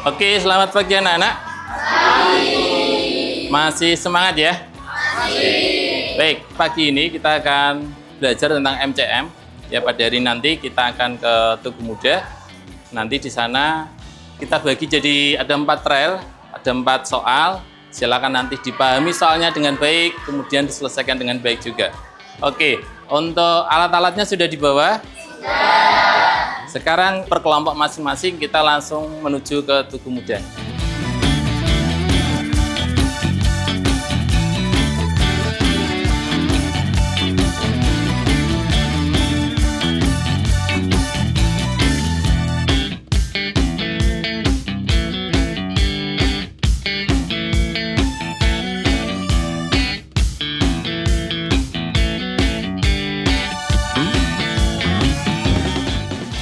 Oke, selamat pagi anak-anak. Masih semangat ya? Baik, pagi ini kita akan belajar tentang MCM. Ya, pada hari nanti kita akan ke Tugu Muda. Nanti di sana kita bagi jadi ada 4 trail, ada 4 soal. Silakan nanti dipahami soalnya dengan baik, kemudian diselesaikan dengan baik juga. Oke, untuk alat-alatnya sudah dibawa? Sekarang per kelompok masing-masing kita langsung menuju ke Tugu Muda.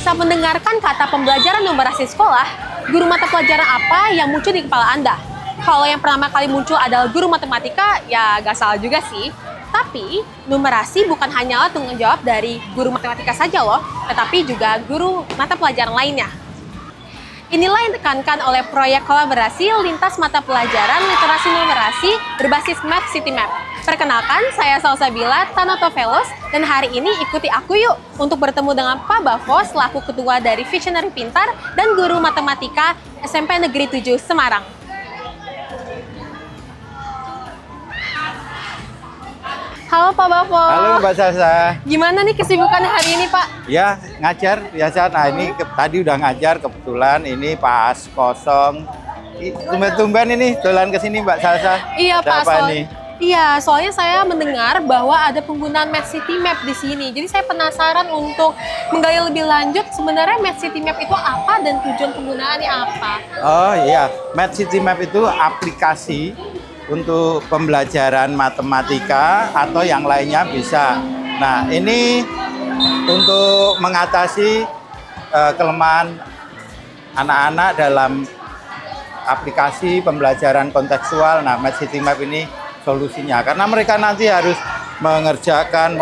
Saat mendengarkan kata pembelajaran numerasi sekolah, guru mata pelajaran apa yang muncul di kepala Anda? Kalau yang pertama kali muncul adalah guru matematika, ya gak salah juga sih. Tapi, numerasi bukan hanyalah tanggung jawab dari guru matematika saja loh, tetapi juga guru mata pelajaran lainnya. Inilah yang ditekankan oleh proyek kolaborasi lintas mata pelajaran literasi numerasi berbasis Math City Map. Perkenalkan, saya Salsabila Tanotovelos, dan hari ini ikuti aku yuk untuk bertemu dengan Pak Bavo selaku ketua dari Visionary Pintar dan guru matematika SMP Negeri 7 Semarang. Halo Pak Bavo. Halo Mbak Salsa. Gimana nih kesibukan hari ini Pak? Ya, ngajar biasa. Nah, ini tadi udah ngajar, kebetulan ini pas kosong. Tumben-tumben ini dolan ke sini Mbak Salsa. Iya Ada Pak, apa nih? Iya, soalnya saya mendengar bahwa ada penggunaan Math City Map di sini. Jadi saya penasaran untuk menggali lebih lanjut sebenarnya Math City Map itu apa dan tujuan penggunaannya apa. Oh iya, Math City Map itu aplikasi untuk pembelajaran matematika atau yang lainnya bisa. Nah, ini untuk mengatasi kelemahan anak-anak dalam aplikasi pembelajaran kontekstual. Nah, Math City Map ini solusinya, karena mereka nanti harus mengerjakan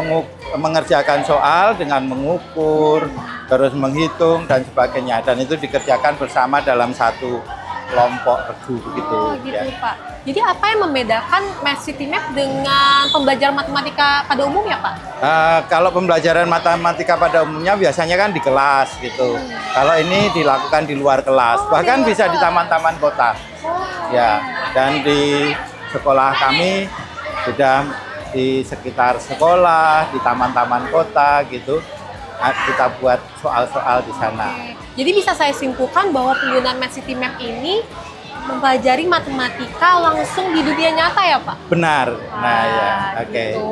soal dengan mengukur, terus menghitung dan sebagainya, dan itu dikerjakan bersama dalam satu kelompok regu begitu. Oh gitu ya. Pak. Jadi apa yang membedakan Math City Map dengan pembelajaran matematika pada umumnya Pak? Kalau pembelajaran matematika pada umumnya biasanya kan di kelas gitu. Kalau ini dilakukan di luar kelas, bahkan bisa di taman-taman kota. Ya, dan di sekolah kami sudah di sekitar sekolah, di taman-taman kota gitu, kita buat soal-soal di sana. Jadi bisa saya simpulkan bahwa penggunaan Math City Map ini mempelajari matematika langsung di dunia nyata ya Pak? Benar. Nah ya, oke. Gitu.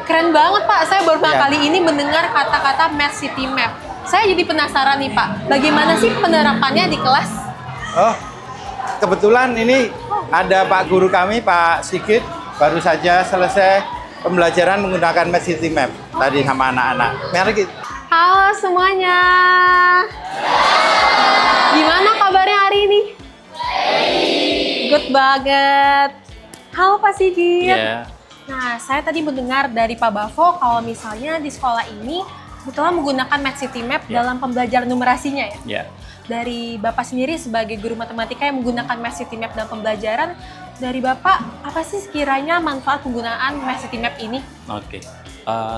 Keren banget Pak, saya baru pertama Ya. kali ini mendengar kata-kata Math City Map. Saya jadi penasaran nih Pak, bagaimana sih penerapannya di kelas? Oh, kebetulan ini ada Pak Guru kami, Pak Sigit, baru saja selesai pembelajaran menggunakan Math City Map tadi sama anak-anak. Mari kita. Halo semuanya. Gimana kabarnya hari ini? Good banget. Halo Pak Sigit. Ya, Nah, saya tadi mendengar dari Pak Bavo kalau misalnya di sekolah ini kebetulan menggunakan Math City Map dalam pembelajaran numerasinya ya. ya. Dari Bapak sendiri sebagai guru matematika yang menggunakan Math City Map dalam pembelajaran, dari Bapak apa sih sekiranya manfaat penggunaan Math City Map ini? Oke.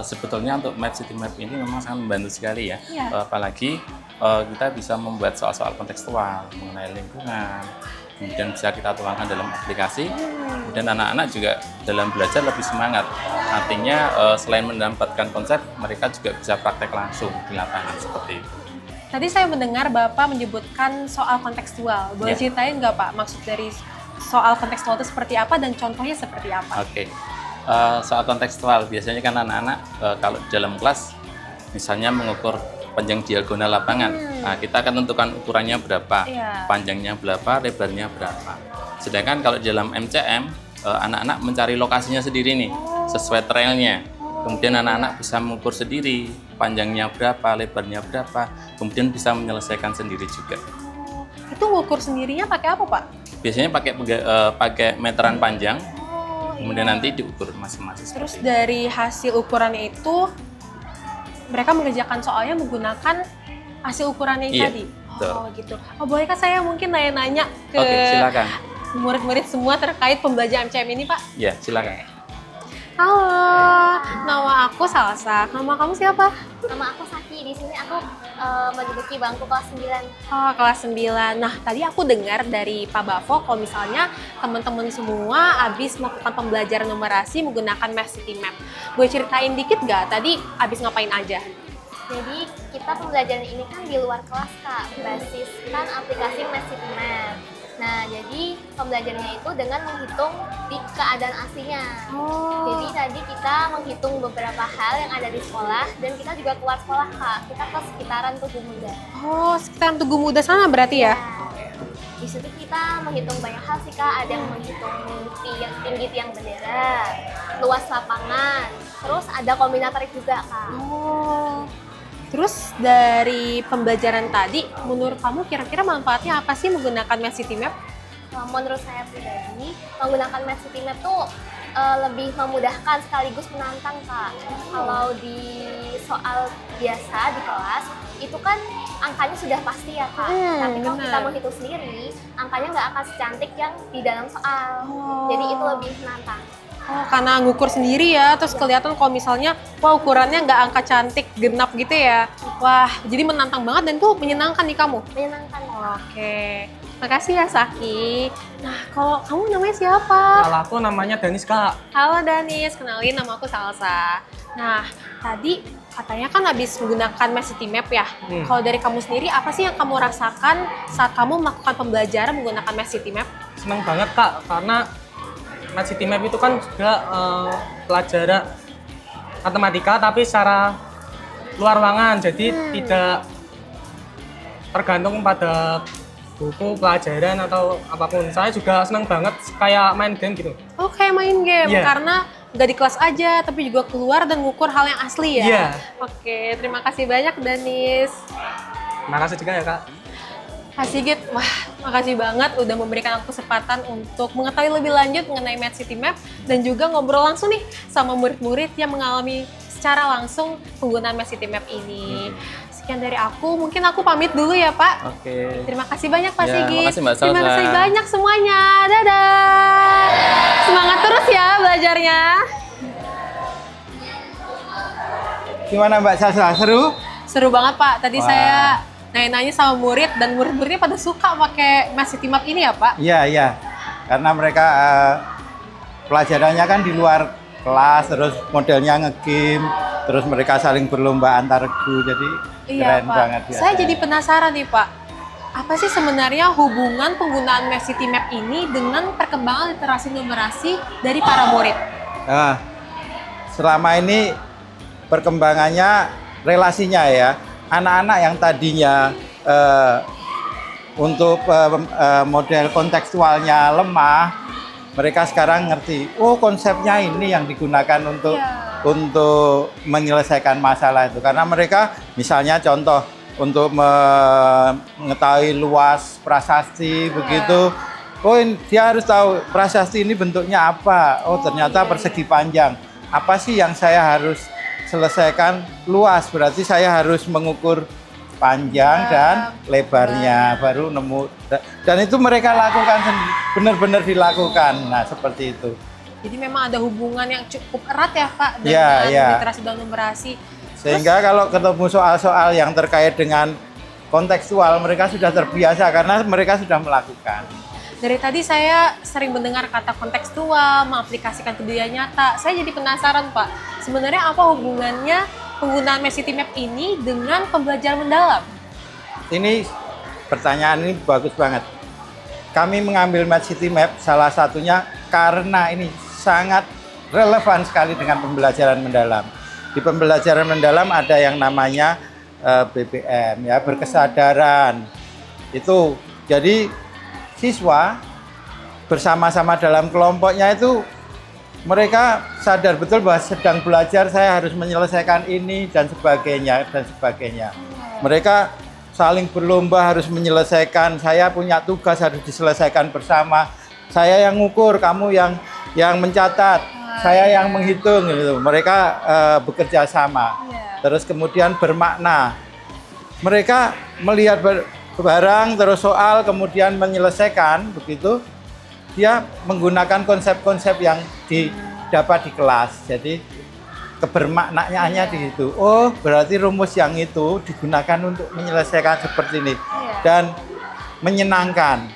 Sebetulnya untuk Math City Map ini memang sangat membantu sekali ya. Iya. Apalagi kita bisa membuat soal-soal kontekstual mengenai lingkungan, kemudian bisa kita tuangkan dalam aplikasi, dan anak-anak juga dalam belajar lebih semangat. Artinya selain mendapatkan konsep, mereka juga bisa praktek langsung di lapangan seperti itu. Tadi saya mendengar Bapak menyebutkan soal kontekstual. Boleh Ya. ceritain nggak Pak maksud dari soal kontekstual itu seperti apa dan contohnya seperti apa? Oke. Soal kontekstual biasanya kan anak-anak kalau di dalam kelas misalnya mengukur panjang diagonal lapangan. Nah, kita akan tentukan ukurannya berapa, Iya. panjangnya berapa, lebarnya berapa. Sedangkan kalau di dalam MCM, anak-anak mencari lokasinya sendiri nih, sesuai trailnya. Kemudian anak-anak bisa mengukur sendiri, panjangnya berapa, lebarnya berapa, kemudian bisa menyelesaikan sendiri juga. Itu ngukur sendirinya pakai apa Pak? Biasanya pakai meteran panjang, kemudian nanti diukur masing-masing. Terus seperti itu. dari hasil ukurannya itu mereka mengerjakan soalnya menggunakan hasil ukurannya Iya. tadi. gitu. Oh gitu. Oh bolehkah saya mungkin nanya-nanya ke Oke, silakan. murid-murid semua terkait pembelajaran MCM ini, Pak? Ya, silakan. Halo, nama aku Salsa. Nama kamu siapa? Nama aku Saki, di sini aku menduduki bangku kelas 9. Oh, kelas 9. Nah, tadi aku dengar dari Pak Bavo kalau misalnya teman-teman semua habis melakukan pembelajaran numerasi menggunakan Math City Map. Boleh ceritain dikit nggak tadi habis ngapain aja? Jadi kita pembelajaran ini kan di luar kelas Kak, berbasiskan aplikasi Math City Map. Nah, jadi pembelajarannya itu dengan menghitung di keadaan aslinya. Oh. Jadi tadi kita menghitung beberapa hal yang ada di sekolah dan kita juga keluar sekolah Kak. Kita ke sekitaran Tugu Muda. Oh, sekitaran Tugu Muda sana berarti ya? Di situ kita menghitung banyak hal sih Kak. Ada yang menghitung tinggi tiang bendera, luas lapangan, terus ada kombinatorik juga Kak. Oh. Terus dari pembelajaran tadi, menurut kamu kira-kira manfaatnya apa sih menggunakan Math City Map? Menurut saya pribadi, menggunakan Math City Map tuh lebih memudahkan sekaligus menantang Kak. Kalau di soal biasa di kelas, itu kan angkanya sudah pasti ya Kak. Tapi kalau kita menghitung sendiri, angkanya nggak akan secantik yang di dalam soal. Jadi itu lebih menantang. Oh, karena ngukur sendiri ya, terus kelihatan kalau misalnya, wah ukurannya nggak angka cantik, genap gitu ya. Wah, jadi menantang banget dan tuh menyenangkan nih kamu. Menyenangkan. Oke, makasih ya Saki. Nah, kalau kamu namanya siapa? Kalau aku namanya Danis Kak. Halo Danis, kenalin nama aku Salsa. Nah, tadi katanya kan habis menggunakan Math City Map ya. Kalau dari kamu sendiri, apa sih yang kamu rasakan saat kamu melakukan pembelajaran menggunakan Math City Map? Senang banget Kak, karena Math City Map itu kan juga pelajaran matematika tapi secara luar ruangan, jadi tidak tergantung pada buku pelajaran atau apapun. Saya juga senang banget kayak main game gitu. Oh, kayak main game, Iya. karena nggak di kelas aja, tapi juga keluar dan ngukur hal yang asli ya? Iya. Oke, terima kasih banyak Danis. Makasih juga ya Kak. Kak Sigit, wah makasih banget udah memberikan aku kesempatan untuk mengetahui lebih lanjut mengenai Math City Map dan juga ngobrol langsung nih sama murid-murid yang mengalami secara langsung penggunaan Math City Map ini. Sekian dari aku, mungkin aku pamit dulu ya Pak. Oke. Terima kasih banyak Pak Ya, Sigit. makasih, Mbak Terima Salsa. kasih banyak semuanya. Dadah. Semangat terus ya belajarnya. Gimana Mbak Salsa, seru? Seru banget Pak. Tadi Wah. saya nanya-nanya sama murid dan murid-muridnya pada suka pakai Math City Map ini ya Pak. Iya, iya. Karena mereka pelajarannya kan di luar kelas, terus modelnya nge-game, terus mereka saling berlomba antar guru, jadi keren Pak. banget. Saya jadi penasaran nih Pak, apa sih sebenarnya hubungan penggunaan Math City Map ini dengan perkembangan literasi numerasi dari para murid? Nah, selama ini perkembangannya relasinya ya, anak-anak yang tadinya untuk model kontekstualnya lemah, mereka sekarang ngerti, oh konsepnya ini yang digunakan untuk menyelesaikan masalah itu. Karena mereka misalnya contoh untuk mengetahui luas prasasti begitu, oh dia harus tahu prasasti ini bentuknya apa, oh ternyata persegi panjang. Apa sih yang saya harus selesaikan? Luas, berarti saya harus mengukur panjang dan lebarnya, baru nemu. Dan itu mereka lakukan benar-benar dilakukan. Nah, seperti itu. Jadi memang ada hubungan yang cukup erat ya Pak dengan Ya, ya. literasi dan numerasi. Sehingga kalau ketemu soal-soal yang terkait dengan kontekstual, mereka sudah terbiasa karena mereka sudah melakukan. Dari tadi saya sering mendengar kata kontekstual, mengaplikasikan ke dunia nyata. Saya jadi penasaran Pak, sebenarnya apa hubungannya penggunaan Math City Map ini dengan pembelajaran mendalam? Ini pertanyaan ini bagus banget. Kami mengambil Math City Map salah satunya karena ini sangat relevan sekali dengan pembelajaran mendalam. Di pembelajaran mendalam ada yang namanya BBM ya, berkesadaran. Itu jadi siswa bersama-sama dalam kelompoknya itu mereka sadar betul bahwa sedang belajar, saya harus menyelesaikan ini dan sebagainya dan sebagainya. Mereka saling berlomba harus menyelesaikan, saya punya tugas harus diselesaikan bersama. Saya yang ngukur, kamu yang mencatat, saya yang menghitung gitu. Mereka bekerja sama. Terus kemudian bermakna. Mereka melihat barang, terus soal, kemudian menyelesaikan, begitu dia menggunakan konsep-konsep yang didapat di kelas. Jadi kebermaknaannya di situ. Oh, berarti rumus yang itu digunakan untuk menyelesaikan seperti ini. Dan menyenangkan.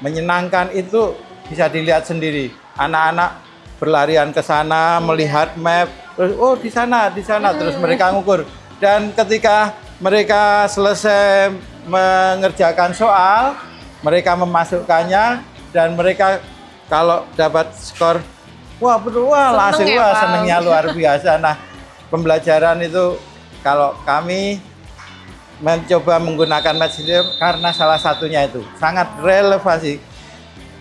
Menyenangkan itu bisa dilihat sendiri. Anak-anak berlarian ke sana, melihat map, terus oh di sana, terus mereka ngukur. Dan ketika mereka selesai mengerjakan soal, mereka memasukkannya, dan mereka kalau dapat skor, wah betul, wah langsung, wah senengnya luar biasa. Nah, pembelajaran itu kalau kami mencoba menggunakan Mathsistem karena salah satunya itu sangat relevansi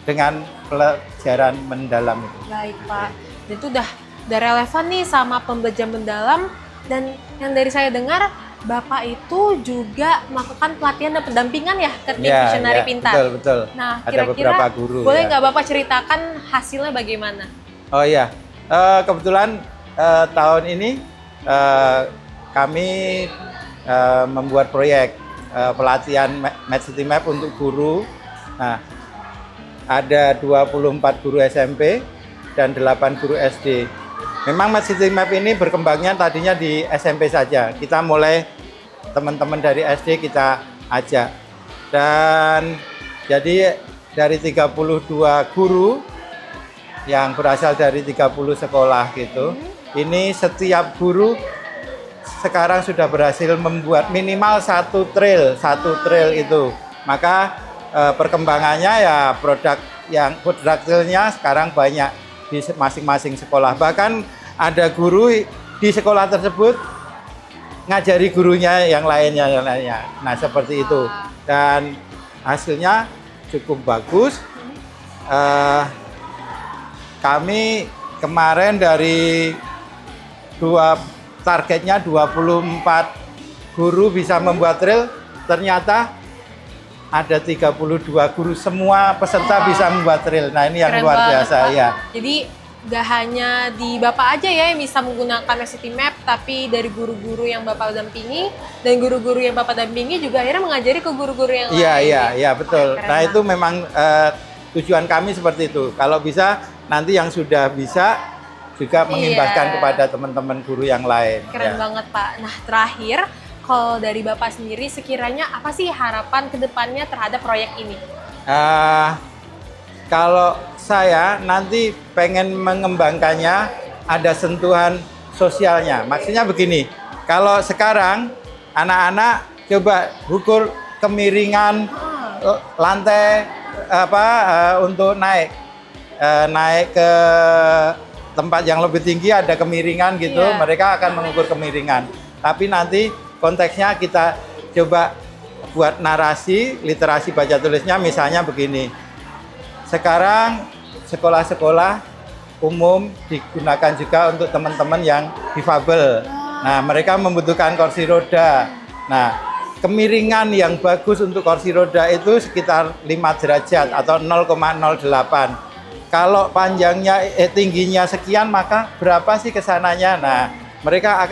dengan pelajaran mendalam itu. Baik Pak, dan itu udah relevan nih sama pembelajaran mendalam. Dan yang dari saya dengar, Bapak itu juga melakukan pelatihan dan pendampingan ya ke tim Visionary Pintar. Betul. Nah, ada beberapa guru. Boleh nggak Bapak ceritakan hasilnya bagaimana? Oh iya, kebetulan tahun ini kami membuat proyek pelatihan Mathsistem Map untuk guru. Nah, ada 24 guru SMP dan 8 guru SD. Memang Mathsistem Map ini berkembangnya tadinya di SMP saja. Kita mulai teman-teman dari SD kita ajak. Dan jadi dari 32 guru yang berasal dari 30 sekolah gitu. Ini setiap guru sekarang sudah berhasil membuat minimal satu trail itu. Maka perkembangannya ya produknya sekarang banyak di masing-masing sekolah. Bahkan ada guru di sekolah tersebut ngajari gurunya yang lainnya. Nah, seperti itu. Dan hasilnya cukup bagus. Kami kemarin dari targetnya 24 guru bisa membuat trail, ternyata ada 32 guru semua peserta bisa membuat trail. Nah, ini yang Keren luar banget, biasa Pak. ya. Jadi nggak hanya di Bapak aja ya yang bisa menggunakan Mathsistem Map, tapi dari guru-guru yang Bapak dampingi dan guru-guru yang Bapak dampingi juga akhirnya mengajari ke guru-guru yang lain. Iya, betul. Keren Nah, banget. itu memang tujuan kami seperti itu. Kalau bisa nanti yang sudah bisa juga mengimbaskan kepada teman-teman guru yang lain. Keren Ya. banget Pak. Nah, terakhir kalau dari Bapak sendiri sekiranya apa sih harapan kedepannya terhadap proyek ini? Kalau saya nanti pengen mengembangkannya ada sentuhan sosialnya. Maksudnya begini, kalau sekarang anak-anak coba ukur kemiringan lantai untuk naik ke tempat yang lebih tinggi ada kemiringan gitu, mereka akan mengukur kemiringan. Tapi nanti konteksnya kita coba buat narasi, literasi baca tulisnya misalnya begini. Sekarang sekolah-sekolah umum digunakan juga untuk teman-teman yang difabel. Nah, mereka membutuhkan kursi roda. Nah, kemiringan yang bagus untuk kursi roda itu sekitar 5 derajat atau 0,08. Kalau panjangnya tingginya sekian, maka berapa sih kesananya? Nah, mereka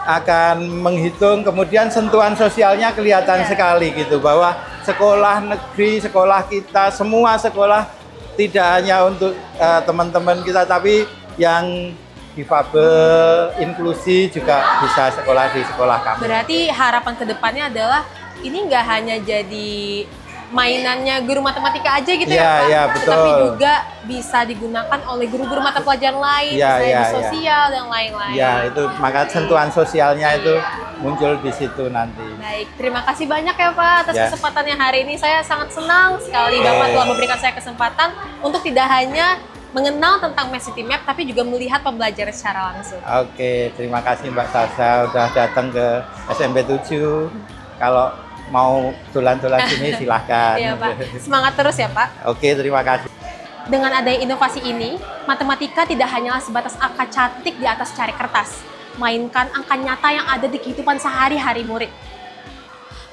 akan menghitung, kemudian sentuhan sosialnya kelihatan sekali gitu, bahwa sekolah negeri, sekolah kita, semua sekolah tidak hanya untuk teman-teman kita, tapi yang difabel, inklusi juga bisa sekolah di sekolah kami. Berarti harapan kedepannya adalah ini nggak hanya jadi mainannya guru matematika aja gitu ya Pak, Iya, betul. tapi juga bisa digunakan oleh guru-guru mata pelajaran lain, misalnya di sosial dan lain-lain. Ya, itu maka sentuhan sosialnya itu muncul di situ nanti. Baik, terima kasih banyak ya Pak atas kesempatannya hari ini. Saya sangat senang sekali Bapak telah memberikan saya kesempatan untuk tidak hanya mengenal tentang Mathsistem Map, tapi juga melihat pembelajaran secara langsung. Oke, terima kasih Mbak Sasa udah datang ke SMP 7. Kalau mau tulan-tulan sini silahkan. Iya Pak, semangat terus ya Pak. Oke, terima kasih. Dengan adanya inovasi ini, matematika tidak hanyalah sebatas angka cantik di atas cari kertas, mainkan angka nyata yang ada di kehidupan sehari-hari murid.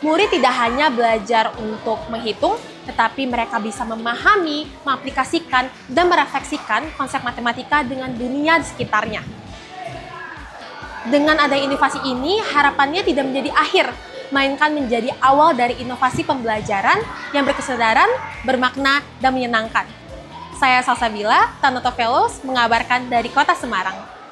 Murid tidak hanya belajar untuk menghitung, tetapi mereka bisa memahami, mengaplikasikan, dan merefleksikan konsep matematika dengan dunia di sekitarnya. Dengan adanya inovasi ini, harapannya tidak menjadi akhir, melainkan menjadi awal dari inovasi pembelajaran yang berkesedaran, bermakna, dan menyenangkan. Saya Salsabila, Tanoto Fellows, mengabarkan dari Kota Semarang.